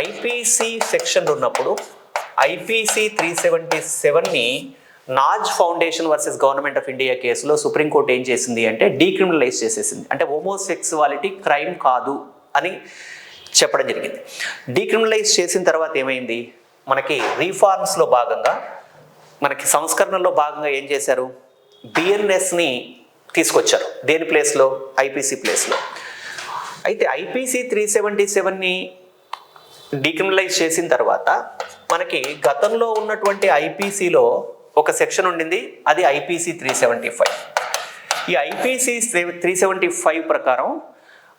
IPC section ఉన్నప్పుడు IPC 377ని Naz foundation versus government of India కేసులో సుప్రీంకోర్టు ఏం చేసింది అంటే డీక్రిమినలైజ్ చేసేసింది. అంటే హోమోసెక్సువాలిటీ క్రైమ్ కాదు అని చెప్పడం జరిగింది. డీక్రిమినలైజ్ చేసిన తర్వాత ఏమైంది, మనకి రీఫార్మ్స్లో భాగంగా మనకి సంస్కరణలో భాగంగా ఏం చేశారు, బిఎన్ఎస్ని తీసుకొచ్చారు. దేని ప్లేస్లో? ఐపీసీ ప్లేస్లో. అయితే ఐపీసీ 377ని డీక్రిమినలైజ్ చేసిన తర్వాత మనకి గతంలో ఉన్నటువంటి ఐపీసీలో ఒక సెక్షన్ ఉండింది, అది ఐపీసీ 375. ఈ ఐపీసీ 375 ప్రకారం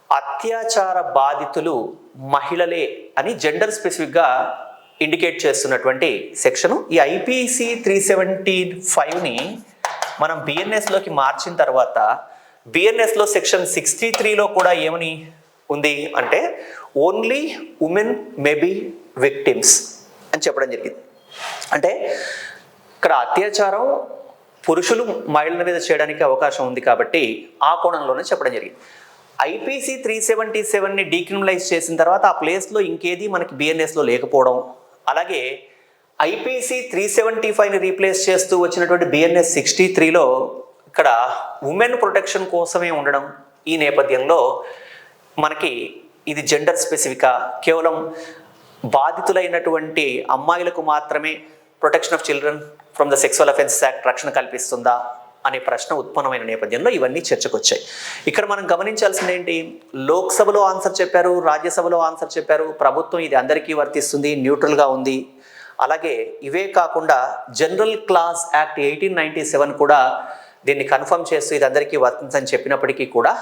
అత్యాచార బాధితులు మహిళలే అని జెండర్ స్పెసిఫిక్గా ఇండికేట్ చేస్తున్నటువంటి సెక్షను. ఈ ఐపీసీ 375ని మనం బిఎన్ఎస్లోకి మార్చిన తర్వాత బిఎన్ఎస్లో సెక్షన్ 63లో కూడా ఏమని ఉంది అంటే only women may be victims అని చెప్పడం జరిగింది. అంటే ఇక్కడ అత్యాచారం పురుషులు మహిళల మీద చేయడానికి అవకాశం ఉంది కాబట్టి ఆ కోణంలోనే చెప్పడం జరిగింది. ఐపీసీ 377ని డీక్రిమినలైజ్ చేసిన తర్వాత ఆ ప్లేస్లో ఇంకేది మనకి బిఎన్ఎస్లో లేకపోవడం, అలాగే ఐపీసీ 375ని రీప్లేస్ చేస్తూ వచ్చినటువంటి బిఎన్ఎస్ 63లో ఇక్కడ ఉమెన్ ప్రొటెక్షన్ కోసమే ఉండడం, ఈ నేపథ్యంలో మనకి ఇది జెండర్ స్పెసిఫికా, కేవలం బాధితులైనటువంటి అమ్మాయిలకు మాత్రమే protection of children from the sexual offences act రక్షణ కల్పిస్తుందా అనే ప్రశ్న ఉత్పన్నమైన నేపథ్యంలో ఇవన్నీ చర్చకు వచ్చాయి. ఇక్కడ మనం గమనించాల్సింది ఏంటి, లోక్సభలో ఆన్సర్ చెప్పారు, రాజ్యసభలో ఆన్సర్ చెప్పారు, ప్రభుత్వం ఇది అందరికీ వర్తిస్తుంది, న్యూట్రల్గా ఉంది. అలాగే ఇవే కాకుండా జనరల్ క్లాస్ యాక్ట్ 1897 కూడా దీన్ని కన్ఫర్మ్ చేస్తూ ఇది అందరికీ వర్తించని చెప్పినప్పటికీ కూడా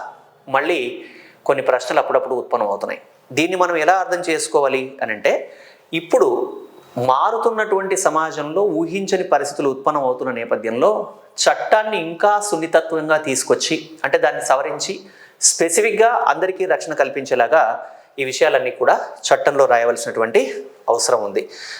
మళ్ళీ కొన్ని ప్రశ్నలు అప్పుడప్పుడు ఉత్పన్నం అవుతున్నాయి. దీన్ని మనం ఎలా అర్థం చేసుకోవాలి అని అంటే, ఇప్పుడు మారుతున్నటువంటి సమాజంలో ఊహించని పరిస్థితులు ఉత్పన్నం అవుతున్న నేపథ్యంలో చట్టాన్ని ఇంకా సున్నితత్వంగా తీసుకొచ్చి, అంటే దాన్ని సవరించి స్పెసిఫిక్గా అందరికీ రక్షణ కల్పించేలాగా ఈ విషయాలన్నీ కూడా చట్టంలో రాయవలసినటువంటి అవసరం ఉంది.